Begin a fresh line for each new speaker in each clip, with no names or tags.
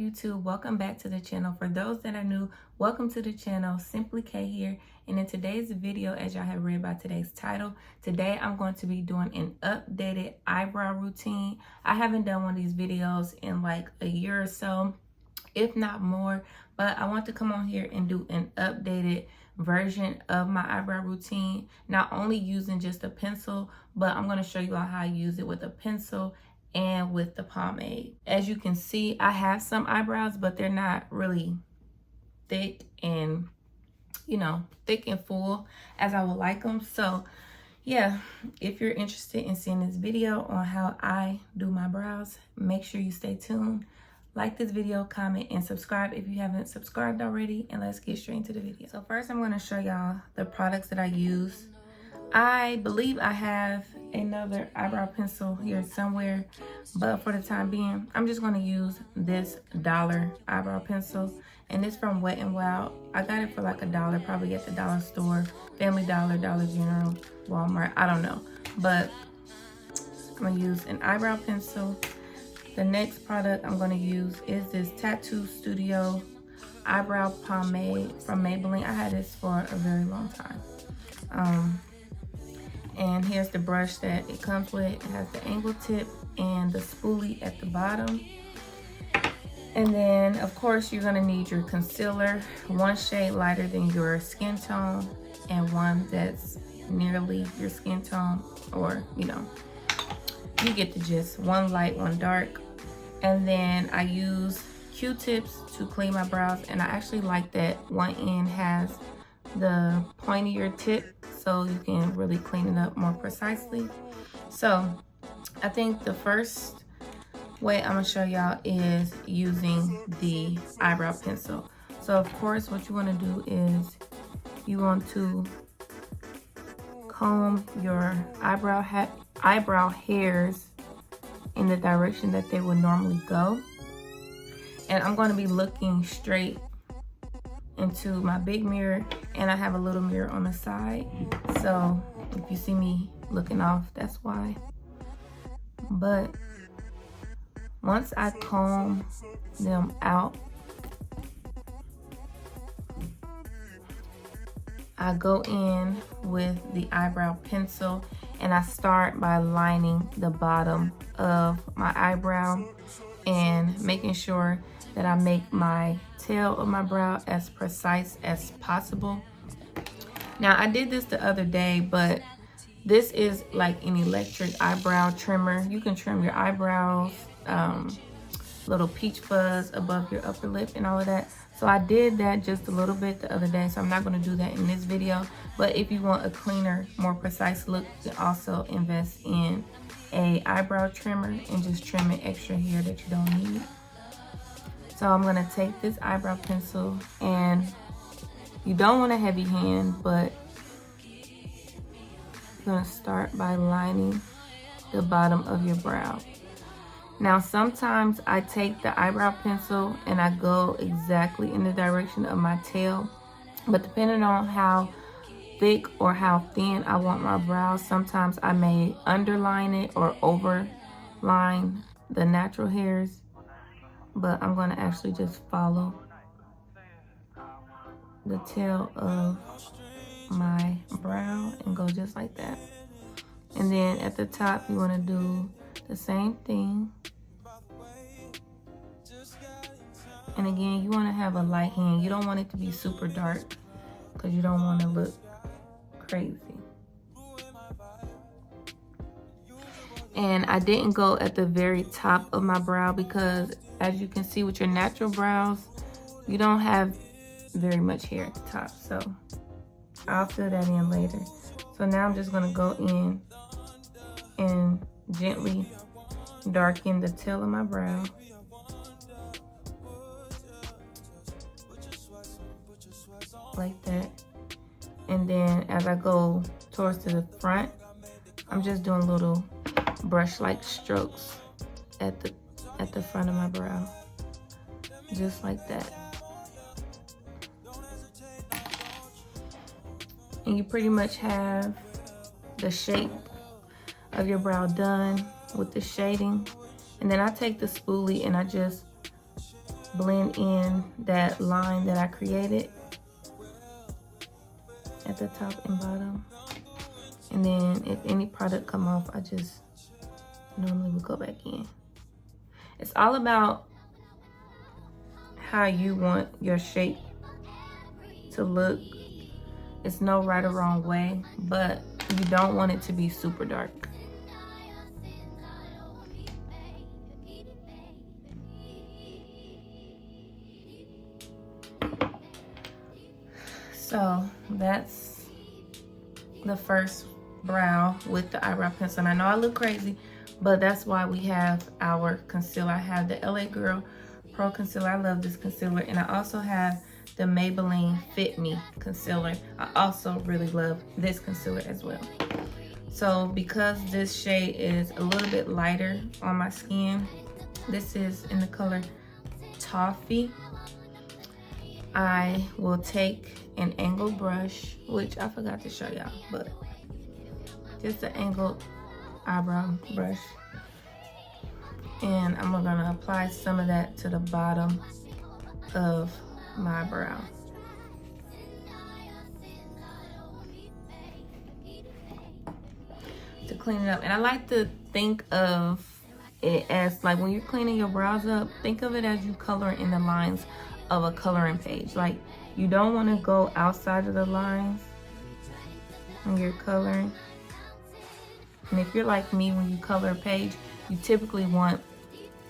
YouTube? Welcome back to the channel. For those that are new, welcome to the channel. Simply K here, and in today's video, as y'all have read by today's title, today I'm going to be doing an updated eyebrow routine. I haven't done one of these videos in like a year or so, if not more, but I want to come on here and do an updated version of my eyebrow routine, not only using just a pencil, but I'm going to show you all how I use it with a pencil and with the pomade. As you can see, I have some eyebrows, but they're not really thick and, you know, thick and full as I would like them. So yeah, if you're interested in seeing this video on how I do my brows, make sure you stay tuned. Like this video, comment, and subscribe if you haven't subscribed already, and let's get straight into the video. So first I'm going to show y'all the products that I use. I believe I have another eyebrow pencil here somewhere, but for the time being, I'm just going to use this dollar eyebrow pencil, and it's from Wet n Wild. I got it for like $1, probably at the dollar store, Family Dollar, Dollar General, Walmart, I don't know. But I'm going to use an eyebrow pencil. The next product I'm going to use is this Tattoo Studio eyebrow pomade from Maybelline. I had this for a very long time. And here's the brush that it comes with. It has the angle tip and the spoolie at the bottom. And then, of course, you're gonna need your concealer, one shade lighter than your skin tone and one that's nearly your skin tone, or, you know, you get the gist. One light, one dark. And then I use Q-tips to clean my brows, and I actually like that one end has the pointier tip, so you can really clean it up more precisely. So I think the first way I'm gonna show y'all is using the eyebrow pencil. So of course, what you want to do is you want to comb your eyebrow hairs in the direction that they would normally go. And I'm going to be looking straight into my big mirror, and I have a little mirror on the side, so if you see me looking off, that's why. But once I comb them out, I go in with the eyebrow pencil and I start by lining the bottom of my eyebrow and making sure that I make my tail of my brow as precise as possible. Now, I did this the other day, but this is like an electric eyebrow trimmer. You can trim your eyebrows, little peach fuzz above your upper lip and all of that. So I did that just a little bit the other day, so I'm not going to do that in this video. But if you want a cleaner, more precise look, you can also invest in a eyebrow trimmer and just trim an extra hair that you don't need. So I'm going to take this eyebrow pencil, and you don't want a heavy hand, but you're going to start by lining the bottom of your brow. Now, sometimes I take the eyebrow pencil and I go exactly in the direction of my tail, but depending on how thick or how thin I want my brows, sometimes I may underline it or overline the natural hairs, but I'm going to actually just follow the tail of my brow and go just like that. And then at the top, you want to do the same thing. And again, you want to have a light hand. You don't want it to be super dark because you don't want to look crazy. And I didn't go at the very top of my brow because, as you can see with your natural brows, you don't have very much hair at the top. So I'll fill that in later. So now I'm just going to go in and gently darken the tail of my brow. Like that. And then as I go towards to the front, I'm just doing little brush-like strokes at the front of my brow. Just like that. And you pretty much have the shape of your brow done with the shading. And then I take the spoolie and I just blend in that line that I created at the top and bottom. And then if any product come off, I just normally would go back in. It's all about how you want your shape to look. It's no right or wrong way, but you don't want it to be super dark. So that's the first brow with the eyebrow pencil. And I know I look crazy, but that's why we have our concealer. I have the LA Girl Pro Concealer. I love this concealer. And I also have the Maybelline Fit Me concealer. I also really love this concealer as well. So because this shade is a little bit lighter on my skin, this is in the color Toffee, I will take an angled brush, which I forgot to show y'all, but just an angled eyebrow brush. And I'm gonna apply some of that to the bottom of my brow. To clean it up. And I like to think of it as like when you're cleaning your brows up, think of it as you color in the lines of a coloring page. Like you don't want to go outside of the lines when you're coloring. And if you're like me, when you color a page, you typically want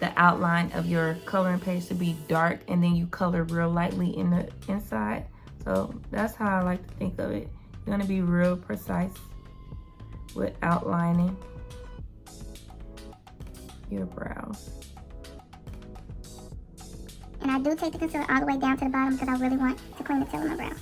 the outline of your coloring page to be dark, and then you color real lightly in the inside. So that's how I like to think of it. You're gonna be real precise with outlining your brows.
And I do take the concealer all the way down to the bottom because I really want to clean the tail of my brow.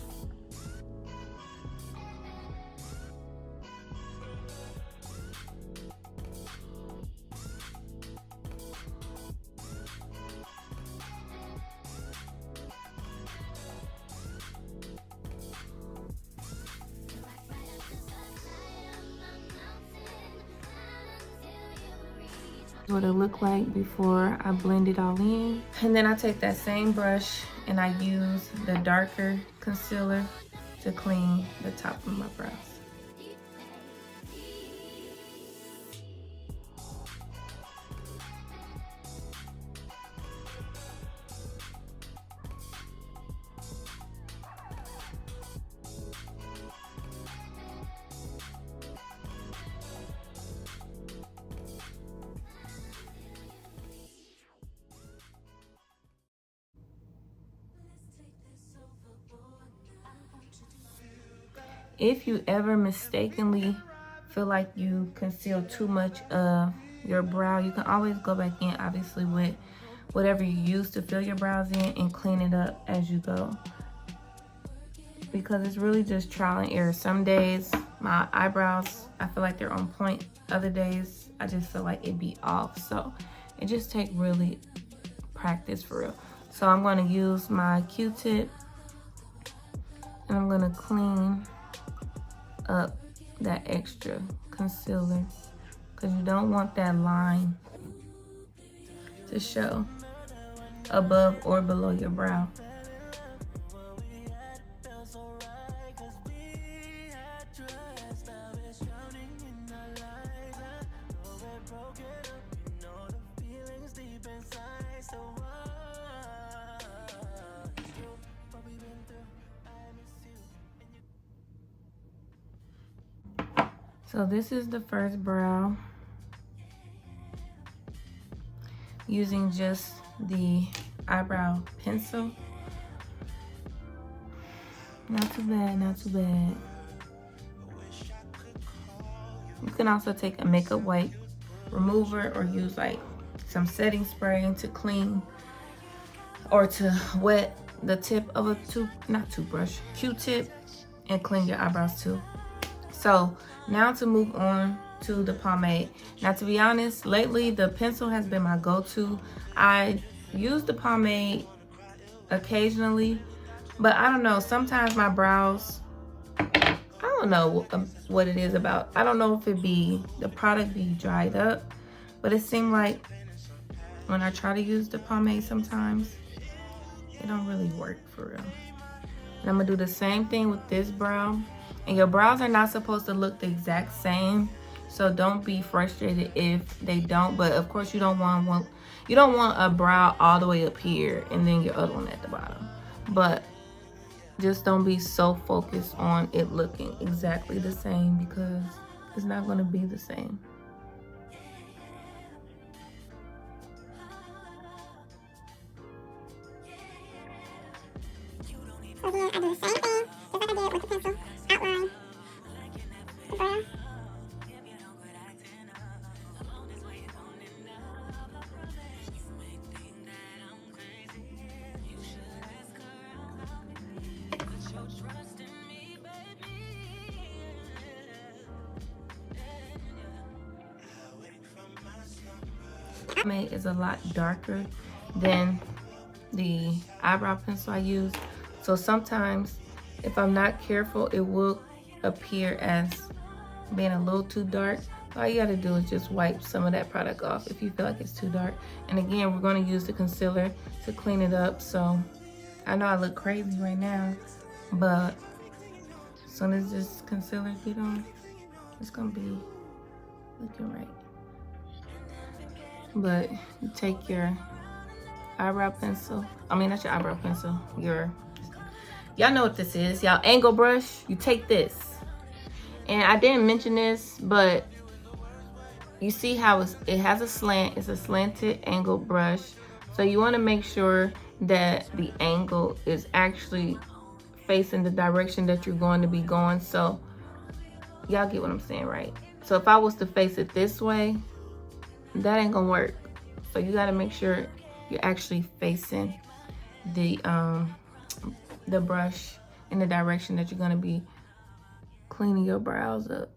What it look like before I blend it all in. And then I take that same brush and I use the darker concealer to clean the top of my brows. If you ever mistakenly feel like you conceal too much of your brow, you can always go back in, obviously, with whatever you use to fill your brows in and clean it up as you go. Because it's really just trial and error. Some days my eyebrows, I feel like they're on point. Other days, I just feel like it'd be off. So it just takes really practice for real. So I'm going to use my Q-tip and I'm going to clean up that extra concealer because you don't want that line to show above or below your brow. So this is the first brow, using just the eyebrow pencil. Not too bad, not too bad. You can also take a makeup wipe remover or use like some setting spray to clean or to wet the tip of a Q-tip and clean your eyebrows too. So now to move on to the pomade. Now, to be honest, lately the pencil has been my go-to. I use the pomade occasionally, but I don't know, sometimes my brows, I don't know what it is about. I don't know if it be the product be dried up, but it seemed like when I try to use the pomade sometimes, It don't really work for real. And I'm gonna do the same thing with this brow. And your brows are not supposed to look the exact same, so don't be frustrated if they don't. But of course, you don't want a brow all the way up here and then your other one at the bottom. But just don't be so focused on it looking exactly the same, because it's not gonna be the same.
So again, I do the same thing, just like I did with the pencil. Outline the brow.
Pomade is a lot darker than the eyebrow pencil I use, so sometimes if I'm not careful, it will appear as being a little too dark. All you gotta do is just wipe some of that product off if you feel like it's too dark. And again, we're gonna use the concealer to clean it up. So I know I look crazy right now, but as soon as this concealer get on, it's gonna be looking right. But you take your eyebrow pencil, not your eyebrow pencil, y'all know what this is, y'all angle brush. You take this, and I didn't mention this, but you see how it has a slant. It's a slanted angle brush, so you want to make sure that the angle is actually facing the direction that you're going to be going. So y'all get what I'm saying, right? So if I was to face it this way, that ain't gonna work. So you got to make sure you're actually facing the brush in the direction that you're going to be cleaning your brows up.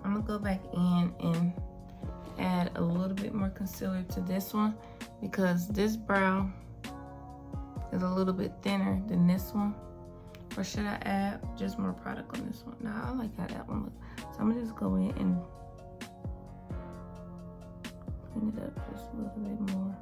I'm gonna go back in and add a little bit more concealer to this one, because this brow is a little bit thinner than this one. Or should I add just more product on this one? Nah, I like how that one looks. So I'm gonna just go in and clean it up just a little bit more.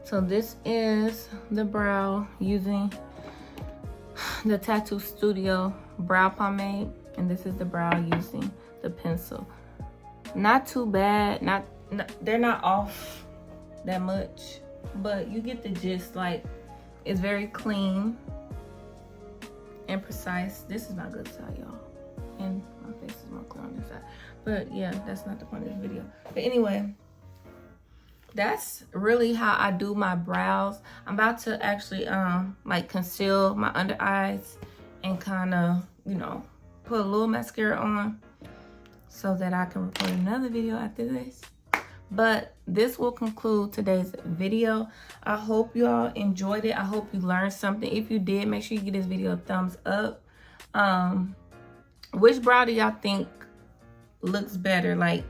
So this is the brow using the Tattoo Studio brow pomade, and this is the brow using the pencil. Not too bad, they're not off that much, but you get the gist. Like, it's very clean and precise. This is not good side, y'all, and my face is more clear on this side. But yeah, that's not the point of this video. But anyway, that's really how I do my brows. I'm about to actually like conceal my under eyes and kind of, put a little mascara on so that I can record another video after this. But this will conclude today's video. I hope y'all enjoyed it. I hope you learned something. If you did, make sure you give this video a thumbs up. Which brow do y'all think looks better? Like,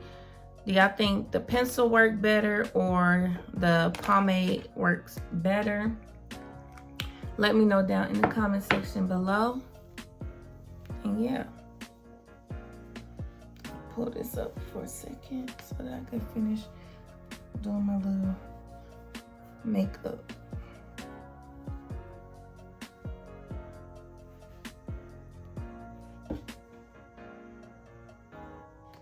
do y'all think the pencil worked better or the pomade works better? Let me know down in the comment section below. And yeah, pull this up for a second so that I can finish doing my little makeup.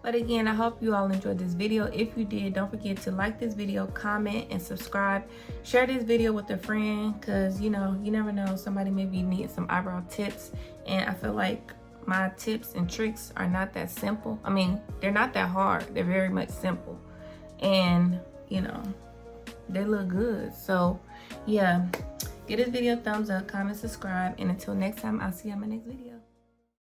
But again, I hope you all enjoyed this video. If you did, don't forget to like this video, comment, and subscribe. Share this video with a friend, because you know, you never know, somebody may be needing some eyebrow tips. And I feel like my tips and tricks are not that simple. I mean, they're not that hard. They're very much simple. And, you know, they look good. So, yeah. Give this video a thumbs up, comment, subscribe. And until next time, I'll see you on my next video.